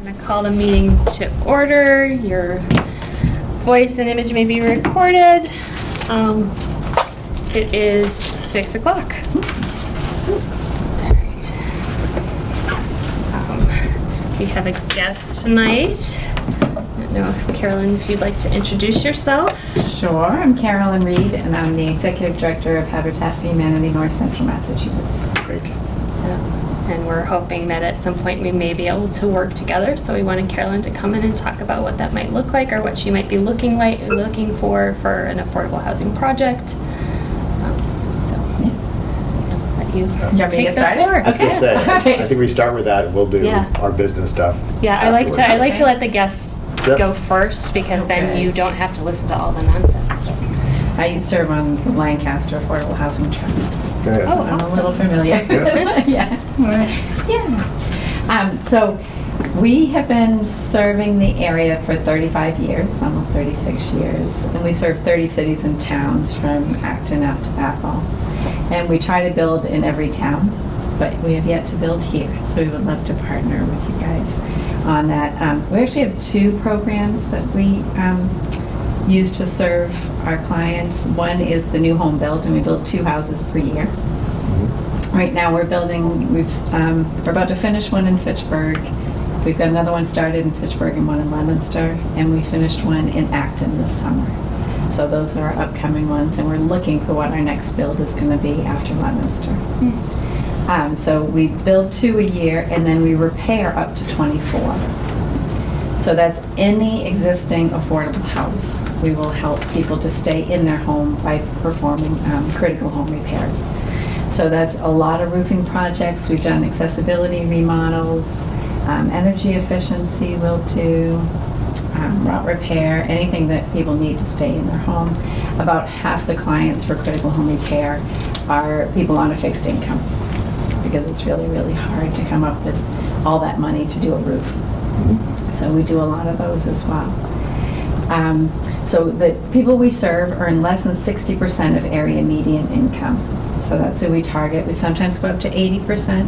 I'm going to call the meeting to order. Your voice and image may be recorded. It is 6 o'clock. We have a guest tonight. I don't know if Carolyn, if you'd like to introduce yourself. Sure, I'm Carolyn Reed, and I'm the Executive Director of Habitat for Humanity North Central Massachusetts. Great. And we're hoping that at some point we may be able to work together. So we wanted Carolyn to come in and talk about what that might look like or what she might be looking for an affordable housing project. You want me to take get the started? floor. I was gonna Okay. say, Okay. I think we start with that, we'll do Yeah. our business stuff. Yeah, I like to afterwards. let the guests Yep. go first because then Okay. you don't have to listen to all the nonsense. I serve on the Lancaster Affordable Housing Trust. Good. Oh, I'm a awesome. little familiar. Yeah. Yeah. So we have been serving the area for 35 years, almost 36 years, and we serve 30 cities and towns from Acton out to Athol. And we try to build in every town, but we have yet to build here. So we would love to partner with you guys on that. We actually have two programs that we use to serve our clients. One is the new home build, and we build 2 houses per year. Right now we're about to finish one in Fitchburg. We've got another one started in Fitchburg and one in Leominster, and we finished one in Acton this summer. So those are our upcoming ones, and we're looking for what our next build is going to be after Leominster. So we build 2 a year, and then we repair up to 24. So that's any existing affordable house. We will help people to stay in their home by performing critical home repairs. So that's a lot of roofing projects. We've done accessibility remodels, energy efficiency we'll do, rot repair, anything that people need to stay in their home. About half the clients for critical home repair are people on a fixed income because it's really, really hard to come up with all that money to do a roof. So we do a lot of those as well. So the people we serve earn less than 60% of area median income. So that's who we target. We sometimes go up to 80%,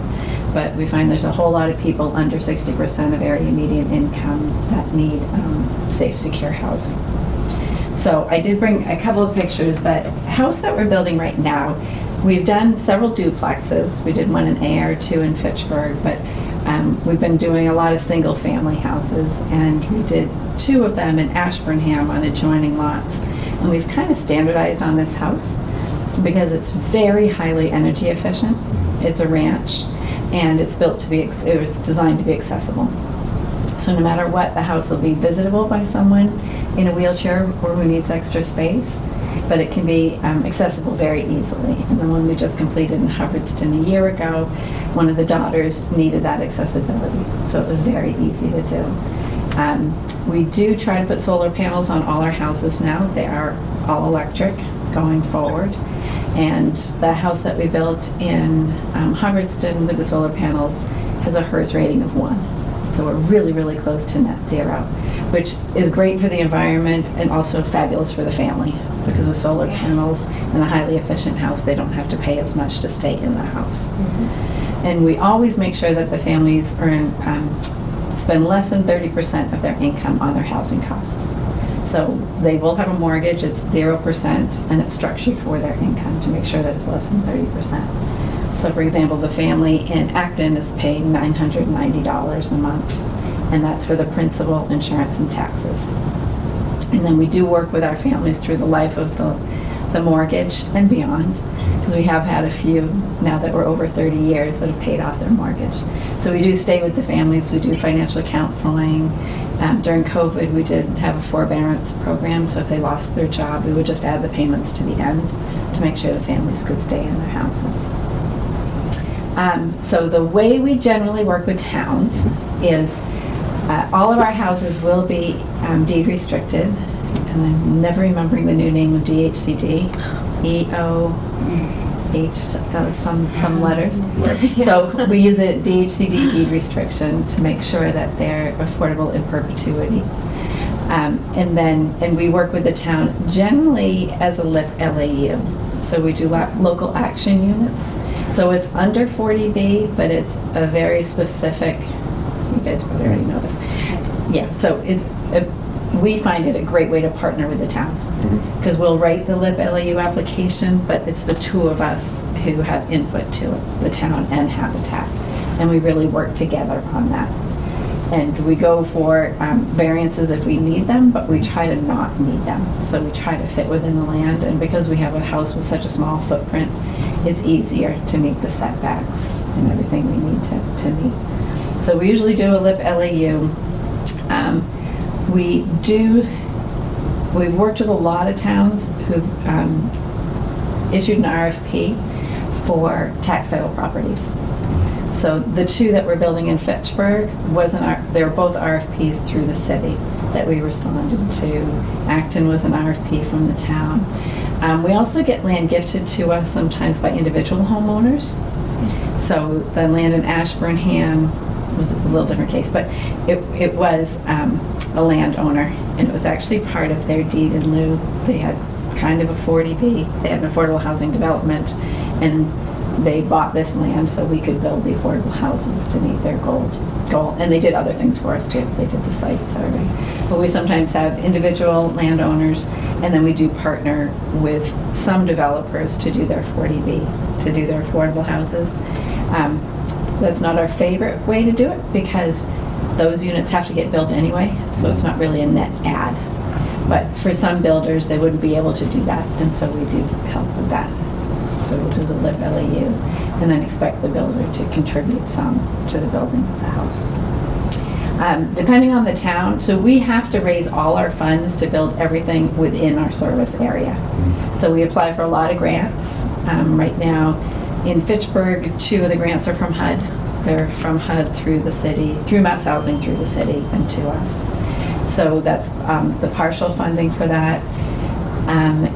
but we find there's a whole lot of people under 60% of area median income that need safe, secure housing. So I did bring a couple of pictures. That house that we're building right now, we've done several duplexes. We did one in Ayer, 2 in Fitchburg, but we've been doing a lot of single family houses, and we did 2 of them in Ashburnham on adjoining lots. And we've kind of standardized on this house because it's very highly energy efficient. It's a ranch, and it's built to be, it was designed to be accessible. So no matter what, the house will be visitable by someone in a wheelchair or who needs extra space, but it can be accessible very easily. And the one we just completed in Hubbardston a year ago, one of the daughters needed that accessibility, so it was very easy to do. We do try to put solar panels on all our houses now. They are all electric going forward. And the house that we built in Hubbardston with the solar panels has a HERS rating of 1. So we're really, really close to net zero, which is great for the environment and also fabulous for the family, because with solar panels and a highly efficient house, they don't have to pay as much to stay in the house. And we always make sure that the families spend less than 30% of their income on their housing costs. So they will have a mortgage, it's 0%, and it's structured for their income to make sure that it's less than 30%. So for example, the family in Acton is paying $990 a month, and that's for the principal, insurance, and taxes. And then we do work with our families through the life of the mortgage and beyond, because we have had a few now that we're over 30 years that have paid off their mortgage. So we do stay with the families, we do financial counseling. During COVID, we did have a forbearance program, so if they lost their job, we would just add the payments to the end to make sure the families could stay in their houses. So the way we generally work with towns is all of our houses will be deed restricted, and I'm never remembering the new name of DHCD, some letters. So we use a DHCD deed restriction to make sure that they're affordable in perpetuity. And we work with the town generally as a LAU. So we do local action units. So it's under 40B, but it's a very specific, you guys probably already know this. Yeah, so we find it a great way to partner with the town. Because we'll write the LIP LAU application, but it's the two of us who have input to it, the town and Habitat. And we really work together on that. And we go for variances if we need them, but we try to not need them. So we try to fit within the land, and because we have a house with such a small footprint, it's easier to meet the setbacks and everything we need to meet. So we usually do a LIP LAU. We've worked with a lot of towns who've issued an RFP for tax title properties. So the two that we're building in Fitchburg they were both RFPs through the city that we responded to. Acton was an RFP from the town. We also get land gifted to us sometimes by individual homeowners. So the land in Ashburnham was a little different case, but it was a landowner, and it was actually part of their deed in lieu. They had kind of a 40B. They had an affordable housing development, and they bought this land so we could build the affordable houses to meet their goal. And they did other things for us too. They did the site survey. But we sometimes have individual landowners, and then we do partner with some developers to do their 40B, to do their affordable houses. That's not our favorite way to do it because those units have to get built anyway, so it's not really a net add. But for some builders, they wouldn't be able to do that, and so we do help with that. So we'll do the LIP LAU, and then expect the builder to contribute some to the building of the house. Depending on the town, so we have to raise all our funds to build everything within our service area. So we apply for a lot of grants. Right now, in Fitchburg, 2 of the grants are from HUD. They're from HUD through the city, through Mass Housing through the city and to us. So that's the partial funding for that.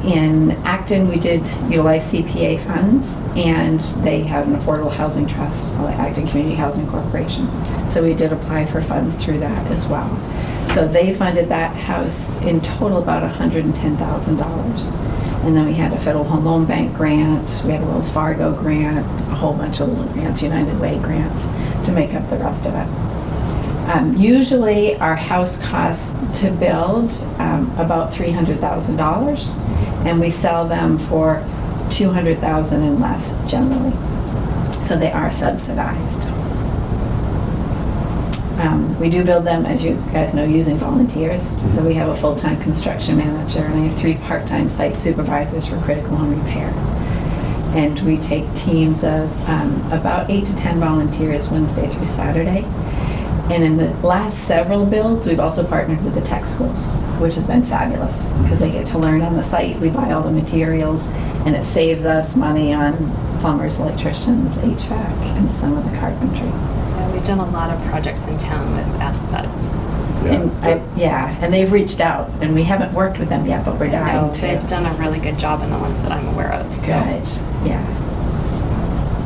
In Acton, we did utilize CPA funds, and they have an affordable housing trust, Acton Community Housing Corporation. So we did apply for funds through that as well. So they funded that house in total about $110,000. And then we had a Federal Home Loan Bank grant, we had a Wells Fargo grant, a whole bunch of little grants, United Way grants, to make up the rest of it. Usually our house costs to build about $300,000, and we sell them for $200,000 and less generally. So they are subsidized. We do build them, as you guys know, using volunteers. So we have a full-time construction manager, and I have 3 part-time site supervisors for critical home repair. And we take teams of about 8 to 10 volunteers Wednesday through Saturday. And in the last several builds, we've also partnered with the tech schools, which has been fabulous because they get to learn on the site. We buy all the materials, and it saves us money on plumbers, electricians, HVAC, and some of the carpentry. Yeah, we've done a lot of projects in town with ASPED. And they've reached out, and we haven't worked with them yet, but we're dying to. They've done a really good job in the ones that I'm aware of. So. Good, yeah.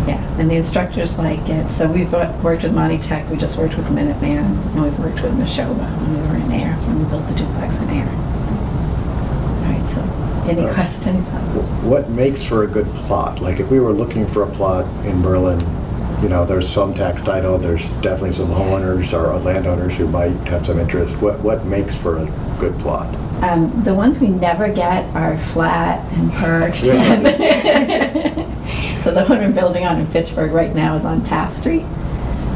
Yeah, and the instructors like it. So we've worked with Monty Tech, we just worked with Minuteman, and we've worked with Neshoba when we were in Air, when we built the duplex in Air. All right, so any questions? What makes for a good plot? Like if we were looking for a plot in Berlin, you know, there's some tax title, there's definitely some homeowners or landowners who might have some interest. What makes for a good plot? The ones we never get are flat and perked. So the one we're building on in Fitchburg right now is on Taft Street,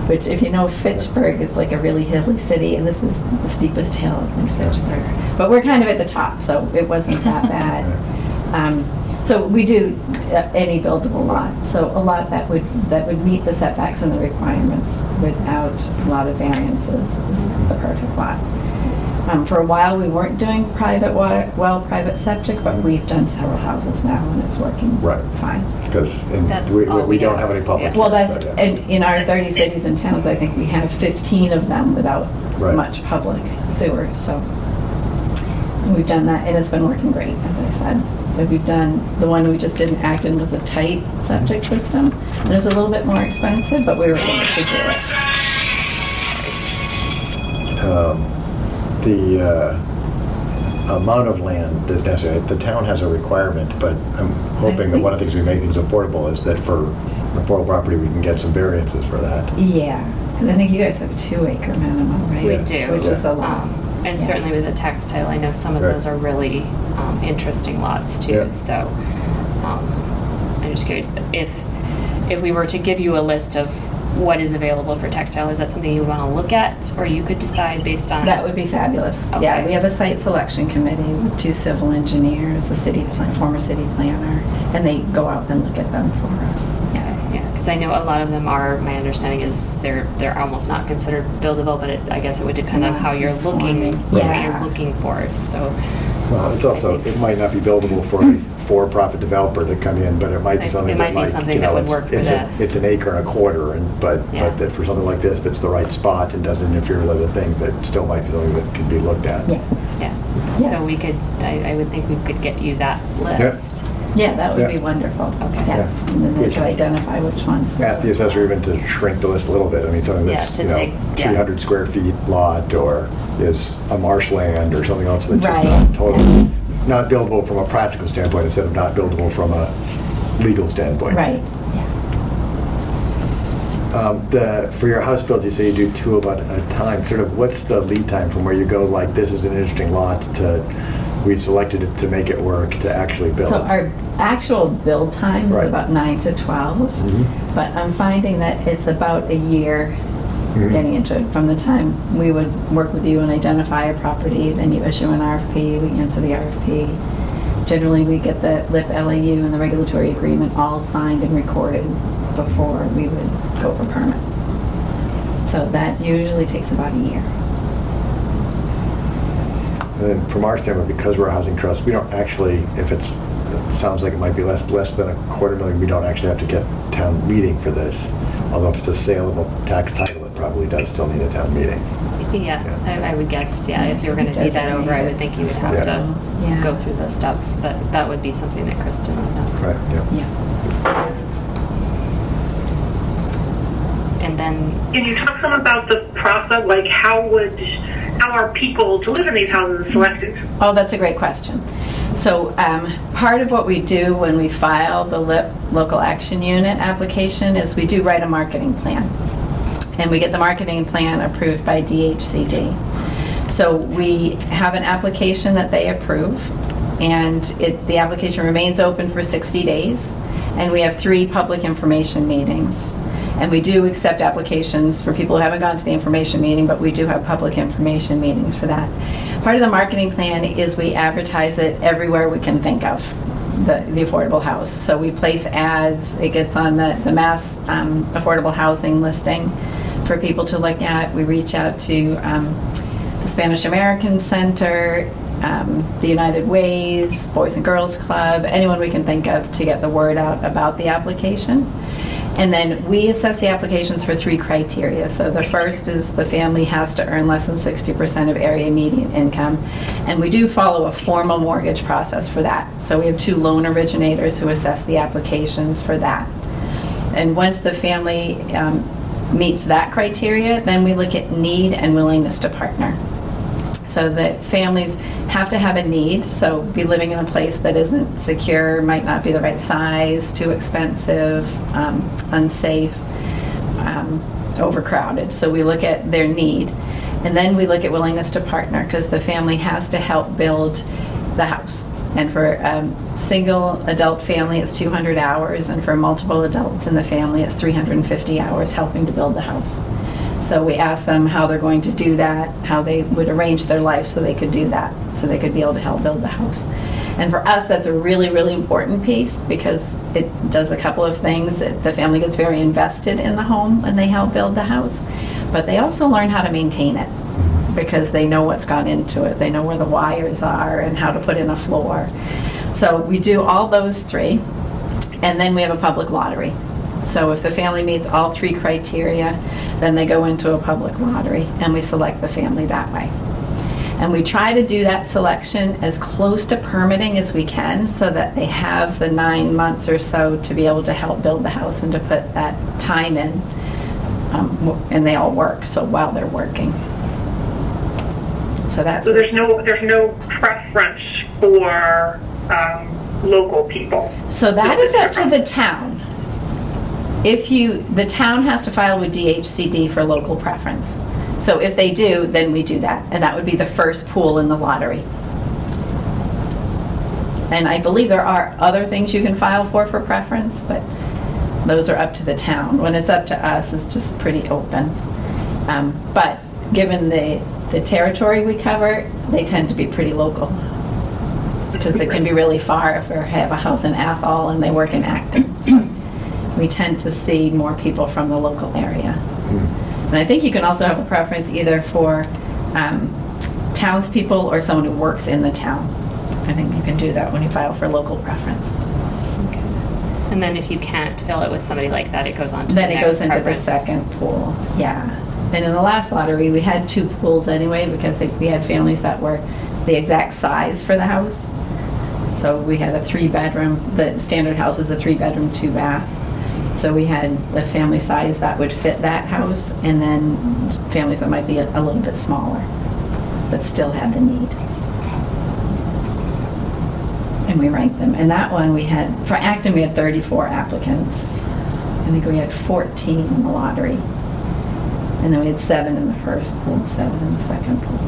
which if you know Fitchburg, it's like a really hilly city, and this is the steepest hill in Fitchburg. But we're kind of at the top, so it wasn't that bad. So we do any buildable lot. So a lot that would meet the setbacks and the requirements without a lot of variances is the perfect lot. For a while, we weren't doing private water, private septic, but we've done several houses now, and it's working fine. Because all we don't have any public. Yeah. Well, here, that's, so, yeah. and in our 30 cities and towns, I think we have 15 of them without much public sewer, so we've done that, and it's been working great, as I said. So we've done, the one we just did in Acton was a tight septic system, and it was a little bit more expensive, but we were able to do it. The amount of land that's necessary, the town has a requirement, but I'm hoping that one of the things we make things affordable is that for affordable property, we can get some variances for that. Yeah, Because I think you guys have a 2-acre minimum, right? We do. Which is a lot. And Yeah. certainly with the textile, I know some of Right. those are really interesting lots too. Yeah. So I'm just curious if we were to give you a list of what is available for textile, is that something you would want to look at, or you could decide based on? That would be fabulous. Yeah, Okay. we have a site selection committee with 2 civil engineers, a former city planner, and they go out and look at them for us. Yeah, because I know a lot of them are, my understanding is they're almost not considered buildable, but I guess it would depend on how you're looking, what Yeah. you're looking for, so. Well, it's also, it might not be buildable for a for-profit developer to come in, but it might be It something might that be might, something you that know, would it's, work for it's this. it's an acre and a quarter, but Yeah. that for something like this, if it's the right spot and doesn't interfere with other things, that still might be something that could be looked at. Yeah. Yeah, Yeah. so we could, I would think we could get you that list. Yeah, that would be Yeah. wonderful. Okay. Yeah, Yeah. and then they could identify which ones. would Ask the work. assessor even to shrink the list a little bit. I mean, something Yeah, that's, to you know, take- yeah. 300 square feet lot, or is a marshland, or something else that's just Right. not totally, not buildable from a practical standpoint, instead of not buildable from a legal standpoint. Right. For your house build, you say you do 2 about a time. Sort of, what's the lead time from where you go, like, this is an interesting lot, to, we selected it to make it work, to actually build? So our actual build time Right. is about 9 to 12, Mhm. but I'm finding that it's about a year Mhm. getting into it. From the time we would work with you and identify a property, then you issue an RFP, we answer the RFP. Generally, we get the LIP LAU and the regulatory agreement all signed and recorded before we would go for permit. So that usually takes about a year. And then from our standpoint, because we're a housing trust, we don't actually, if it sounds like it might be less than $250,000, we don't actually have to get town meeting for this. Although if it's a saleable tax title, it probably does still need a town meeting. Yeah, I would guess, yeah, if you were going to take that over, I would think you would have to Yeah. go through the steps, but that would be something that Kristen would know. Right, yeah. Yeah. And then, Can you talk some about the process, like how are people to live in these houses selected? Oh, that's a great question. So part of what we do when we file the LIP Local Action Unit application is we do write a marketing plan. And we get the marketing plan approved by DHCD. So we have an application that they approve, and the application remains open for 60 days. And we have 3 public information meetings. And we do accept applications for people who haven't gone to the information meeting, but we do have public information meetings for that. Part of the marketing plan is we advertise it everywhere we can think of, the affordable house. So we place ads, it gets on the mass affordable housing listing for people to look at. We reach out to the Spanish American Center, the United Ways, Boys and Girls Club, anyone we can think of to get the word out about the application. And then we assess the applications for 3 criteria. So the first is the family has to earn less than 60% of area median income. And we do follow a formal mortgage process for that. So we have 2 loan originators who assess the applications for that. And once the family meets that criteria, then we look at need and willingness to partner. So the families have to have a need, so be living in a place that isn't secure, might not be the right size, too expensive, unsafe, overcrowded. So we look at their need. And then we look at willingness to partner, because the family has to help build the house. And for a single adult family, it's 200 hours, and for multiple adults in the family, it's 350 hours helping to build the house. So we ask them how they're going to do that, how they would arrange their life so they could do that, so they could be able to help build the house. And for us, that's a really, really important piece, because it does a couple of things. The family gets very invested in the home when they help build the house, but they also learn how to maintain it, because they know what's gone into it. They know where the wires are and how to put in a floor. So we do all those 3, and then we have a public lottery. So if the family meets all 3 criteria, then they go into a public lottery, and we select the family that way. And we try to do that selection as close to permitting as we can, so that they have the 9 months or so to be able to help build the house and to put that time in. And they all work, so while they're working. So that's... So there's no preference for local people. So that is up to the town. the town has to file with DHCD for local preference. So if they do, then we do that, and that would be the first pool in the lottery. And I believe there are other things you can file for preference, but those are up to the town. When it's up to us, it's just pretty open. But given the territory we cover, they tend to be pretty local. Because it can be really far if we have a house in Athol and they work in Acton. So we tend to see more people from the local area. And I think you can also have a preference either for townspeople or someone who works in the town. I think you can do that when you file for local preference. Okay. And then if you can't fill it with somebody like that, it goes on to the Then next it goes into the preference. second pool, yeah. And in the last lottery, we had 2 pools anyway because we had families that were the exact size for the house. So we had a 3-bedroom, the standard house is a 3-bedroom, 2-bath. So we had the family size that would fit that house, and then families that might be a little bit smaller, but still had the need. And we ranked them. And that one we had, for Acton, we had 34 applicants. I think we had 14 in the lottery. And then we had 7 in the first pool, 7 in the second pool.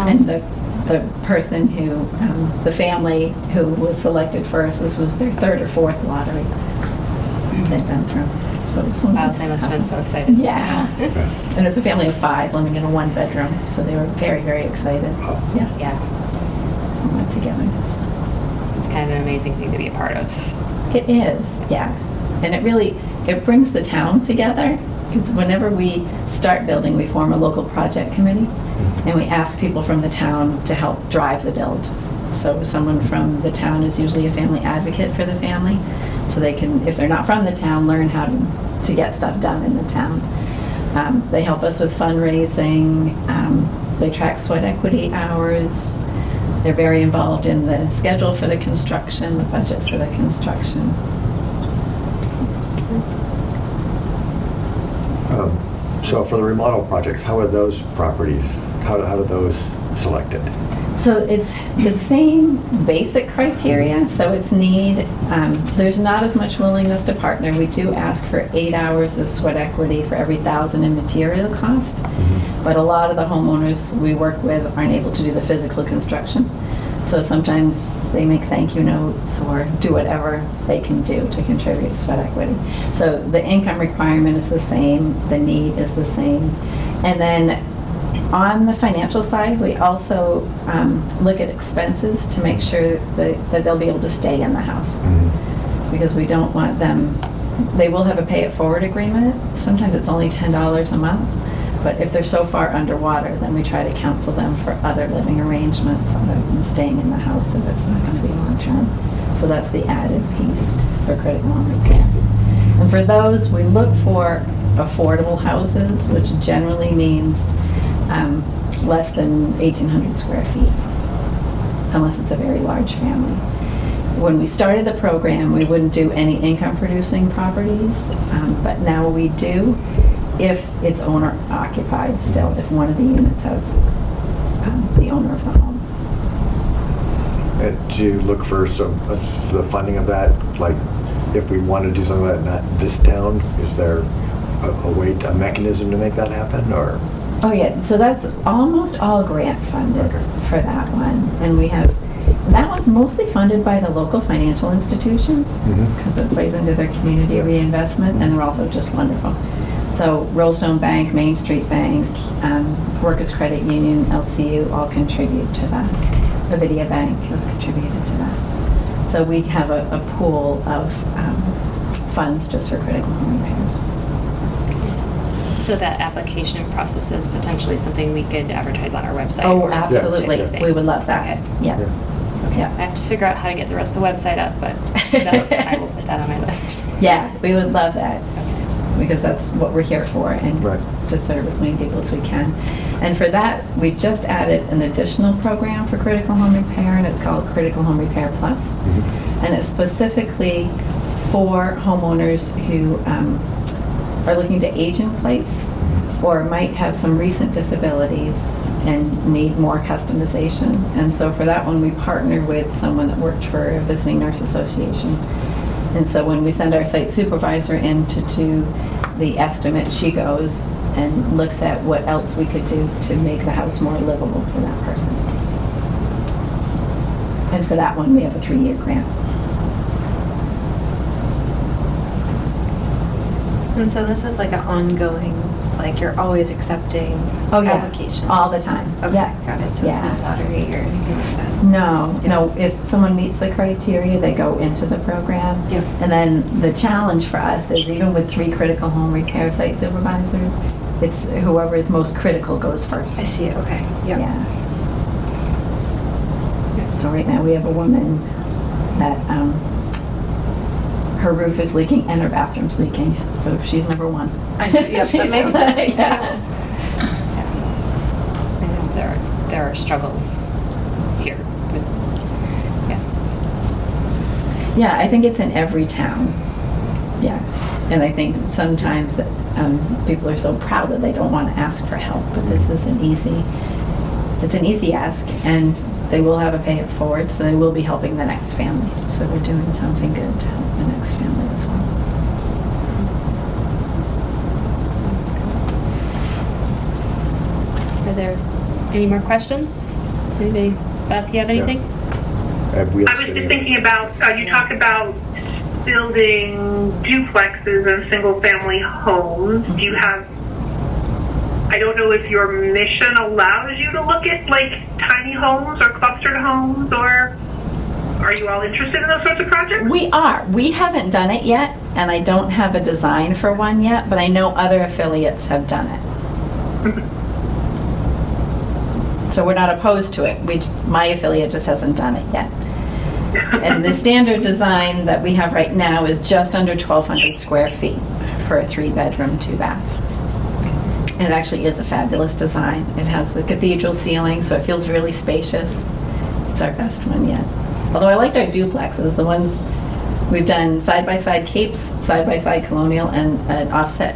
And the person who, the family who was selected first, this was their 3rd or 4th lottery they've been through. So this one Wow, was they must have been so excited. Yeah. And it was a family of 5 living in a 1-bedroom, so they were very, very excited. Yeah. Yeah, So we went togetherness. it's kind of an amazing thing to be a part of. It is, yeah. And it brings the town together, because whenever we start building, we form a local project committee, and we ask people from the town to help drive the build. So someone from the town is usually a family advocate for the family, so they can, if they're not from the town, learn how to get stuff done in the town. They help us with fundraising, they track sweat equity hours, they're very involved in the schedule for the construction, the budget for the construction. So for the remodel projects, how are those properties, how are those selected? So it's the same basic criteria, so it's need, there's not as much willingness to partner. We do ask for 8 hours of sweat equity for every 1,000 in material cost, but a lot of the homeowners we work with aren't able to do the physical construction. So sometimes they make thank you notes or do whatever they can do to contribute to sweat equity. So the income requirement is the same, the need is the same. And then on the financial side, we also look at expenses to make sure that they'll be able to stay in the house. Because we don't want them, they will have a pay it forward agreement. Sometimes it's only $10 a month. But if they're so far underwater, then we try to counsel them for other living arrangements other than staying in the house if it's not going to be long-term. So that's the added piece for critical home repair. And for those, we look for affordable houses, which generally means less than 1,800 square feet, unless it's a very large family. When we started the program, we wouldn't do any income-producing properties, but now we do if it's owner-occupied still, if one of the units has the owner of the home. Do you look for the funding of that? Like, if we want to do something like that in this town, is there a mechanism to make that happen, or? Oh yeah, so that's almost all grant funded Okay. for that one. And we have, that one's mostly funded by the local financial institutions because it plays into their community reinvestment, and they're also just wonderful. So Rollstone Bank, Main Street Bank, Workers Credit Union, LCU all contribute to that. Avidia Bank has contributed to that. So we have a pool of funds just for critical home repairs. So that application process is potentially something we could advertise on our website? Oh, or those absolutely. types of We would things. love that. Okay. Yeah. I Yeah. have to figure out how to get the rest of the website up, but I will put that on my list. Yeah, we would love that, because that's what we're here for, and Right. to serve as many people as we can. And for that, we just added an additional program for critical home repair, and it's called Critical Home Repair Plus. And it's specifically for homeowners who are looking to age in place or might have some recent disabilities and need more customization. And so for that one, we partner with someone that worked for a visiting nurse association And so when we send our site supervisor in to do the estimate, she goes and looks at what else we could do to make the house more livable for that person. And for that one, we have a 3-year grant. And so this is like an ongoing, like you're always accepting Oh, yeah. applications? All the time. Okay, Yeah. got it. So it's Yeah. not lottery or anything like that? No, if someone meets the criteria, they go into the program. Yep. And then the challenge for us is even with 3 critical home repair site supervisors, it's whoever is most critical goes first. I see it, okay. Yep. Yeah. So right now, we have a woman that, her roof is leaking and her bathroom's leaking, so she's number 1. Yep, that makes sense. Yeah. I know there are struggles here with, yeah. Yeah, I think it's in every town. Yeah. And I think sometimes that people are so proud that they don't want to ask for help, but this is it's an easy ask, and they will have a pay it forward, so they will be helping the next family. So they're doing something good to help the next family as well. Are there any more questions? Does anybody, Beth, you have anything? I was just thinking about, you talk about building duplexes and single-family homes. Do you have, I don't know if your mission allows you to look at like tiny homes or clustered homes, or are you all interested in those sorts of projects? We are. We haven't done it yet, and I don't have a design for one yet, but I know other affiliates have done it. So we're not opposed to it. My affiliate just hasn't done it yet. And the standard design that we have right now is just under 1,200 square feet for a 3-bedroom, 2-bath. And it actually is a fabulous design. It has the cathedral ceiling, so it feels really spacious. It's our best one yet. Although I liked our duplexes, the ones we've done side-by-side capes, side-by-side colonial, and an offset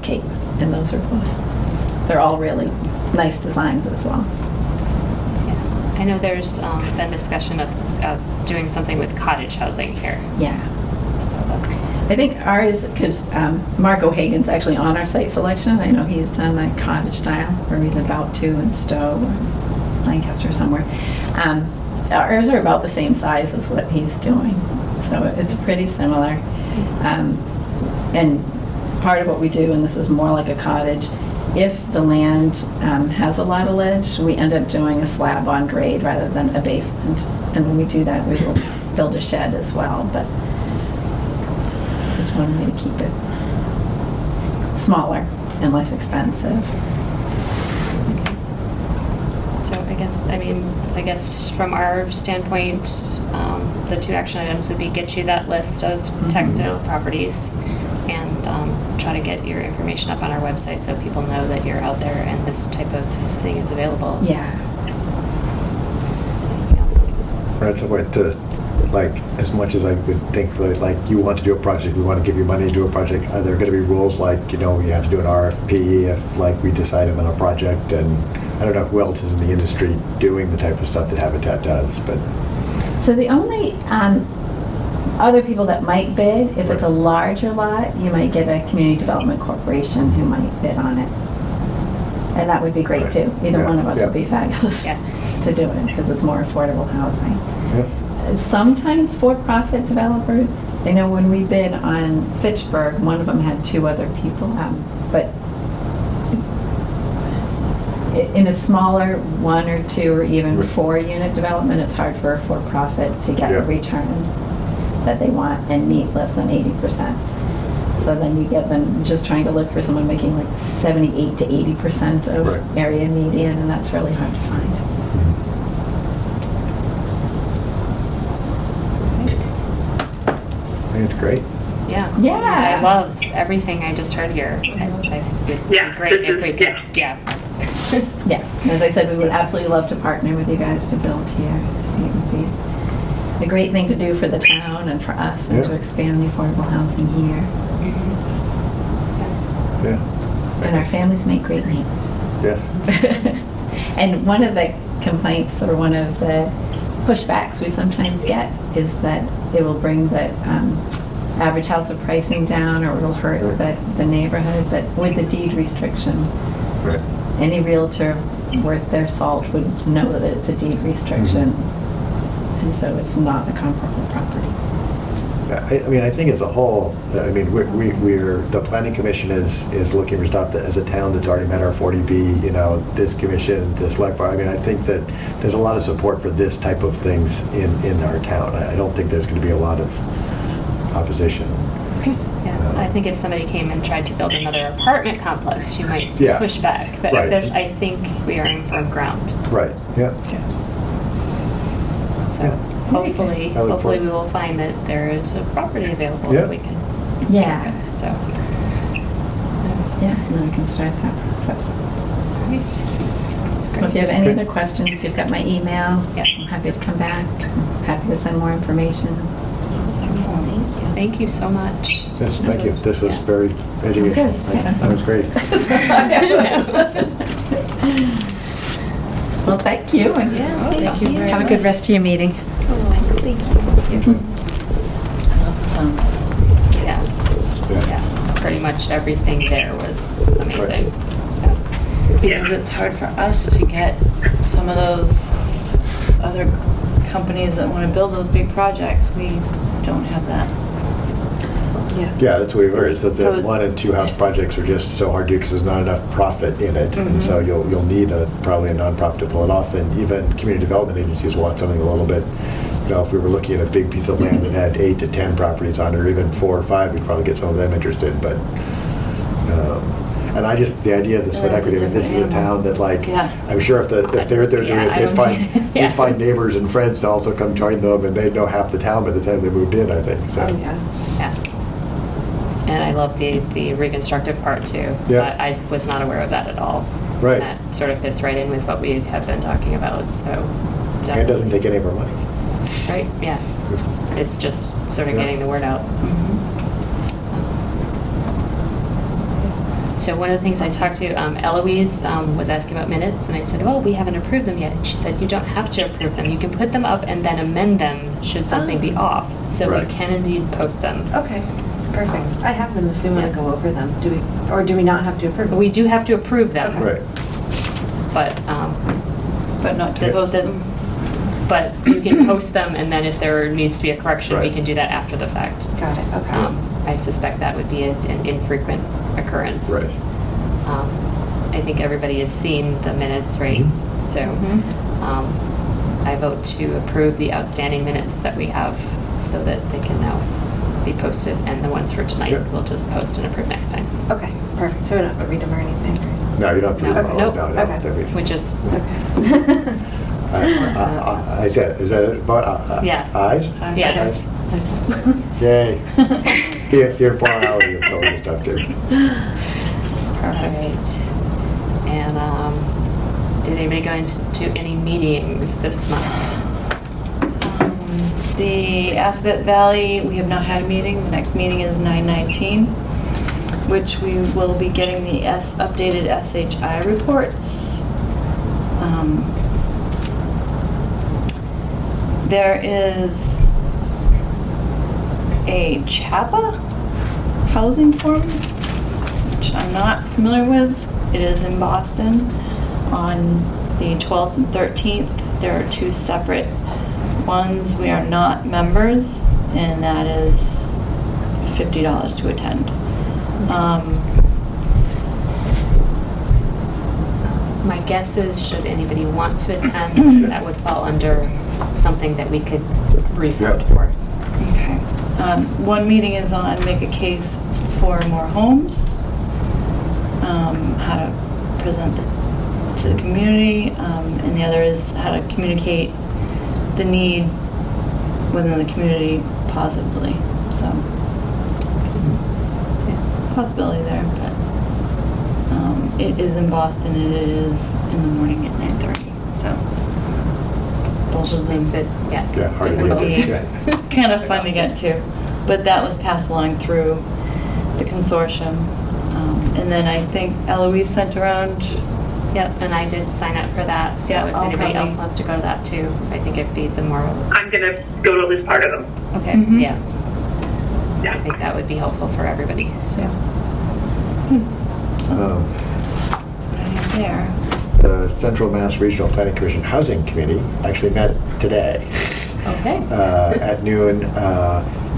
cape. And those are both, they're all really nice designs as well. Yeah. I know there's been discussion of doing something with cottage housing here. Yeah. So that's, I think ours, because Mark O'Hagan's actually on our site selection. I know he's done the cottage style, or he's about to in Stowe, or Lancaster somewhere. Ours are about the same size as what he's doing, so it's pretty similar. And part of what we do, and this is more like a cottage, if the land has a lot of ledge, we end up doing a slab on grade rather than a basement. And when we do that, we will build a shed as well, but it's one way to keep it smaller and less expensive. so I guess from our standpoint, the 2 action items would be get you that list of text title properties and try to get your information up on our website so people know that you're out there and this type of thing is available. Yeah. Anything else? We're at some point to, like, as much as I would think that, like, you want to do a project, we want to give you money to do a project, are there going to be rules like, you have to do an RFP if, like, we decide on a project? And I don't know who else is in the industry doing the type of stuff that Habitat does, but... So the only other people that might bid, if it's a larger lot, you might get a community development corporation who might bid on it. And that would be great too. Either one of us would be fabulous Yeah. to do it because it's more affordable housing. Yeah. Sometimes for-profit developers, I know when we bid on Fitchburg, one of them had 2 other people, but in a smaller 1 or 2 or even 4-unit development, it's hard for a for-profit to get the return that they want and meet less than 80%. So then you get them just trying to look for someone making like 78 to 80% of area median, and that's really hard to find. I think it's great. Yeah. Yeah. I love everything I just heard here. I would be Yeah, great this if we is- could. yeah. Yeah, as I said, we would absolutely love to partner with you guys to build here. It would be a great thing to do for the town and for us, and to expand the affordable housing here. Yeah. And our families make great neighbors. Yeah. And one of the complaints, or one of the pushbacks we sometimes get is that it will bring the average household pricing down, or it'll hurt the neighborhood, but with the deed restriction, Right. any realtor worth their salt would know that it's a deed restriction, and so it's not a comparable property. I mean, I think as a whole, I mean, the planning commission is looking for stuff that, as a town that's already met our 40B, you know, this commission, this select board. I mean, I think that there's a lot of support for this type of things in our town. I don't think there's going to be a lot of opposition. Yeah, I think if somebody came and tried to build another apartment complex, you might see Yeah. pushback. But Right. this, I think we are in firm ground. Right, yeah. So hopefully, I look hopefully forward- we will find that there is a property available Yeah. that we can. Yeah. So. Yeah, and then we can start that process. Sounds Well, if you have great. any other questions, you've got my email. Yeah. I'm happy to come back. I'm happy to send more information. Excellent. Thank you so much. Yes, thank you. This was yeah. very educational. Good, yes. That was great. Well, thank you, and Yeah, thank you very have a much. good rest of your meeting. Thank you. Yeah, Yeah. yeah, pretty much everything there was amazing. Yeah. Because it's hard for us to get some of those other companies that want to build those big projects. We don't have that. Yeah, that's what we heard, is that the So- 1 and 2 house projects are just so hard to do because there's not enough profit in it. And Mhm. so you'll need probably a nonprofit to pull it off. And even community development agencies want something a little bit, you know, if we were looking at a big piece of land that had 8 to 10 properties on it, or even 4 or 5, we'd probably get some of them interested. But, and I just, the idea of the sweat That's a equity, I mean, this is a different animal. town that, like, Yeah. I'm sure if they're doing Yeah, it, I they'd don't find, see- yeah. they'd find neighbors and friends to also come join them, and they'd know half the town by the time they moved in, I think, so. Yeah. And I love the reconstructive part too. Yeah. But I was not aware of that at all. Right. That sort of fits right in with what we have been talking about, so. And it doesn't take any of our money. Right, yeah. It's just sort of Yeah. getting the word out. So one of the things I talked to, Eloise was asking about minutes, and I said, oh, we haven't approved them yet. And she said, you don't have to approve them. You can put them up and then amend them should something be off. So Right. we can indeed post them. Okay, perfect. I have them if we want Yeah. to go over them. Do we not have to approve? But we do have to approve them. Right. But, But not to Does- post does- them. but you can post them, and then if there needs to be a correction, we Right. can do that after the fact. Got it, okay. I suspect that would be an infrequent occurrence. Right. I think everybody has seen the minutes, right? So I vote to approve the outstanding minutes that we have so that they can now be posted, and the ones for tonight Yeah. we'll just post and approve next time. Okay, perfect. So we don't have to read them or anything? No, you don't have to. No, read them all. nope. No, no, Okay. that'd be- We just, I said, is that it? Yeah. Eyes? yes. Yay. The informality of all this stuff too. Perfect. And did anybody go into any meetings this month? The Aspet Valley, we have not had a meeting. The next meeting is 9/19, which we will be getting the updated SHI reports. There is a CHAPA housing forum, which I'm not familiar with. It is in Boston on the 12th and 13th. There are 2 separate ones. We are not members, and that is $50 to attend. My guess is, should anybody want to attend, that would fall under something that we could revote Yep. for. Okay. One meeting is on make a case for more homes, how to present it to the community, and the other is how to communicate the need within the community positively. So, possibility there, but it is in Boston and it is in the morning at 9:30. So, both of them Makes it, yeah. Yeah, hard to difficult. get to. Yeah. kind of fun to get to, but that was passed along through the consortium. And then I think Eloise sent around Yep, and I did sign up for that, so Yeah, if I'll anybody probably- else wants to go to that too, I think it'd be the more, I'm gonna go to at least part of them. okay, Mhm. yeah. I Yeah. think that would be helpful for everybody, so. Right there. The Central Mass Regional Planning Commission Housing Committee actually met today Okay. at noon.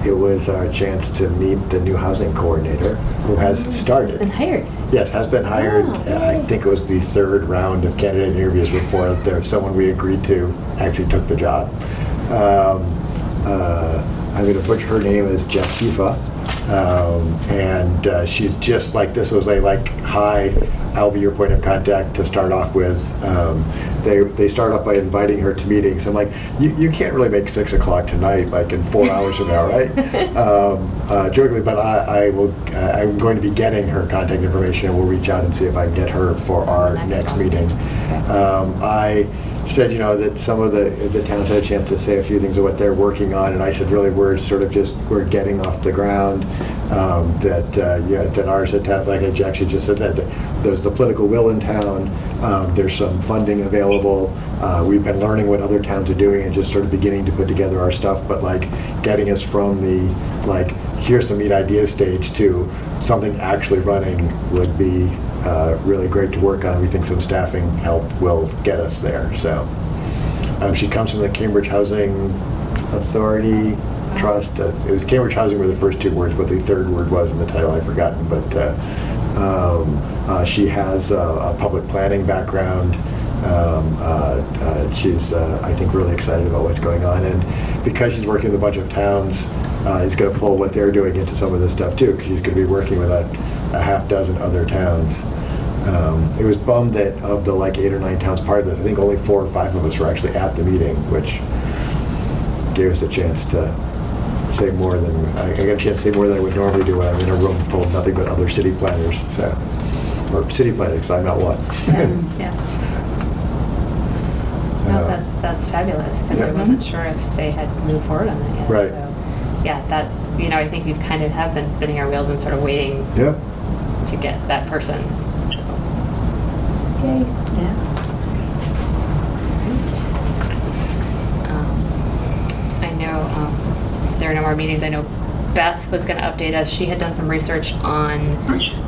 It was our chance to meet the new housing coordinator who has started. It's been hired. Yes, has been hired. Oh, I yay. think it was the third round of candidate interviews before there someone we agreed to actually took the job. I'm going to butcher her name is Jessica, and she's just like, this was a like, hi, I'll be your point of contact to start off with. They start off by inviting her to meetings. I'm like, you can't really make 6 o'clock tonight, like in 4 hours from now, right? Jokingly, but I'm going to be getting her contact information, and we'll reach out and see if I can get her for our next one. meeting. I said, that some of the towns had a chance to say a few things of what they're working on, and I said, really, we're getting off the ground. That ours at town, like I actually just said that there's the political will in town. There's some funding available. We've been learning what other towns are doing and just sort of beginning to put together our stuff. But like getting us from the like here's some neat ideas stage to something actually running would be really great to work on. We think some staffing help will get us there. So she comes from the Cambridge Housing Authority Trust. It was Cambridge Housing were the first two words, but the third word was in the title. I've forgotten. But she has a public planning background. She's, I think, really excited about what's going on. And because she's working with a bunch of towns, is going to pull what they're doing into some of this stuff, too, because she's going to be working with a half dozen other towns. It was bummed that of the, 8 or 9 towns part of this, I think only 4 or 5 of us were actually at the meeting, which gave us a chance to say more than, I got a chance to say more than I would normally do when I'm in a room full of nothing but other city planners, so, or city planners, I'm not one. Yeah. No, that's fabulous, because I Yeah. wasn't sure if they had moved forward on that yet. Right. So, yeah, that, I think we've kind of have been spinning our wheels and sort of waiting Yep. to get that person, so. Yay. Yeah. I know, if there are no more meetings, I know Beth was going to update us. She had done some research on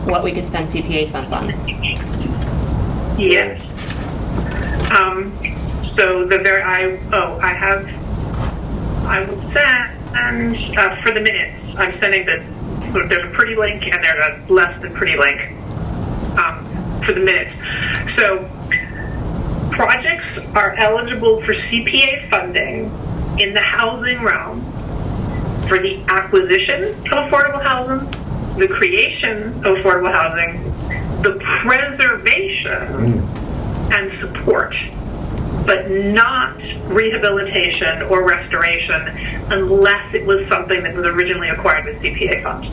what we could spend CPA funds on. Yes. So I will send, for the minutes, I'm sending there's a pretty link and there's a less than pretty link for the minutes. So projects are eligible for CPA funding in the housing realm for the acquisition of affordable housing, the creation of affordable housing, the preservation and support, but not rehabilitation or restoration unless it was something that was originally acquired with CPA funds.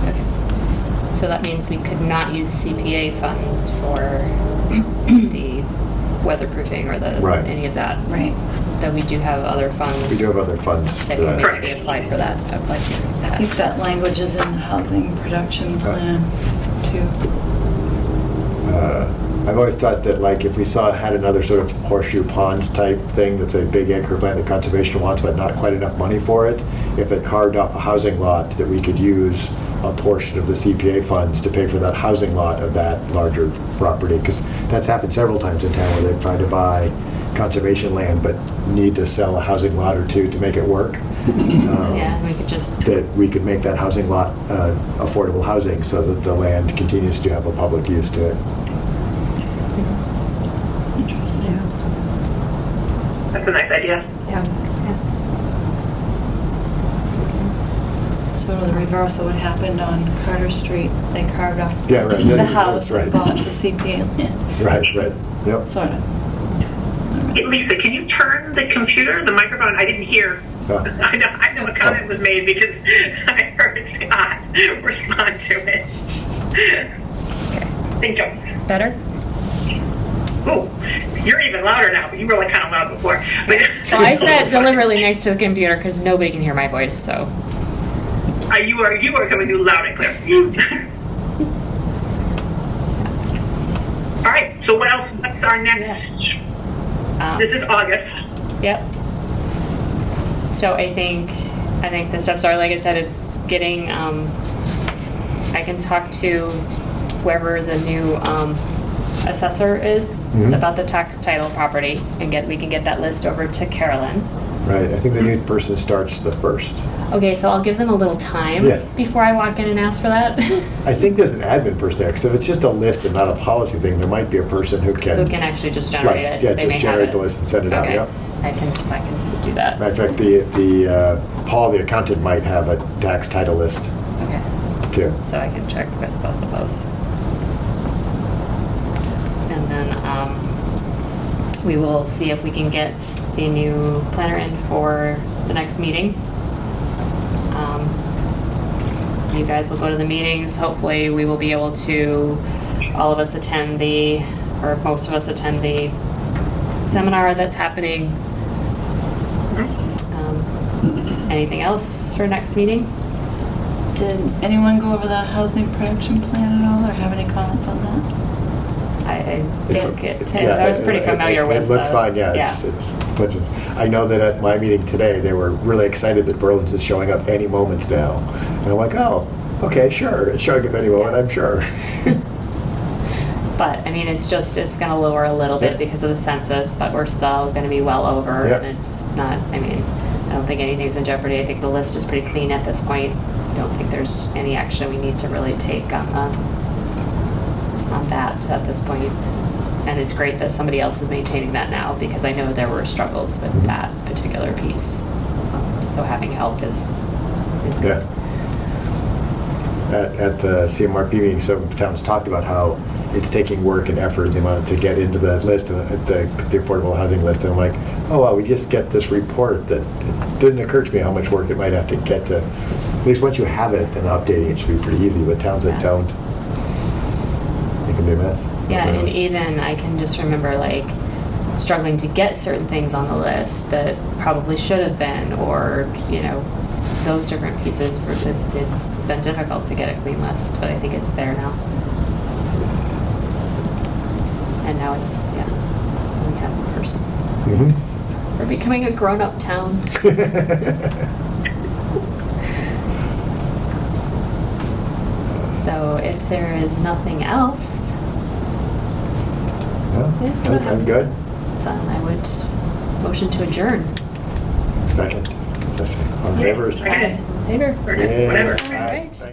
Okay. So that means we could not use CPA funds for the weatheurproofing or Right. any of that. Right. Though we do have other funds. We do have other funds that for can that. maybe be applied for that. Applied to I that. think that language is in the housing production plan, too. I've always thought that if we had another sort of horseshoe pond type thing that's a big acre plant that conservation wants but not quite enough money for it, if it carved off a housing lot that we could use a portion of the CPA funds to pay for that housing lot of that larger property, because that's happened several times in town where they've tried to buy conservation land but need to sell a housing lot or two to make it work. Yeah, we could just. That we could make that housing lot affordable housing so that the land continues to have a public use to it. That's a nice idea. Yeah. Sort of the reverse of what happened on Carter Street. They carved off Yeah, right. the Yeah, house right. and bought the CPA land, Right, yep. sort of. Hey, Lisa, can you turn the microphone? I didn't hear. Oh. I know a comment was made because I heard Scott respond to it. Okay. Thank you. Better? Ooh, you're even louder now, but you were kind of loud before. But, Well, I said deliberately next to the computer because nobody can hear my voice, so. You are coming through loud and clear. So what else, what's our next, this is August. Yep. So I think the steps are, like I said, it's getting, I can talk to whoever the new assessor is Mhm. about the tax title property and we can get that list over to Carolyn. Right, I think the new person starts the 1st. Okay, so I'll give them a little time Yes. before I walk in and ask for that. I think there's an admin person there, because if it's just a list and not a policy thing, there might be a person who can. Who can actually just generate Right, it. yeah, They may just have generate it. the list and send it out, Okay. yep. I can do that. Matter of fact, Paul, the accountant, might have a tax title list Okay. too. So I can check with both of those. And then we will see if we can get the new planner in for the next meeting. You guys will go to the meetings. Hopefully, we will be able to, all of us attend or most of us attend the seminar that's happening. Anything else for next meeting? Did anyone go over the housing production plan at all, or have any comments on that? I It's- think yeah, I was pretty familiar with. It looked fine, yeah. Yeah. I know that at my meeting today, they were really excited that Berlin's is showing up any moment now. And I'm like, oh, okay, sure, it's showing up any moment, I'm sure. But, I mean, it's gonna lower a little bit Yeah. because of the census, but we're still gonna be well over. Yeah. And it's not, I mean, I don't think anything's in jeopardy. I think the list is pretty clean at this point. I don't think there's any action we need to really take on that at this point. And it's great that somebody else is maintaining that now, because I know there were struggles with Mhm. that particular piece. So having help is Yeah. good. At the CMRP meeting, some towns talked about how it's taking work and effort and the amount to get into the list, the affordable housing list. And I'm like, oh, well, we just get this report that it didn't occur to me how much work it might have to get to. At least once you have it, then updating it should be pretty easy. But towns that Yeah. don't, it can be a mess. Yeah, and even I can just remember like struggling to get certain things on the list that probably should have been, or, you know, those different pieces. It's been difficult to get a clean list, but I think it's there now. And now it's, yeah, we have a person. Mhm. We're becoming a grown-up town. So if there is nothing else, No, I'm good. then I would motion to adjourn. Second. On favors? Okay. Favor? Whatever. All right. Thanks.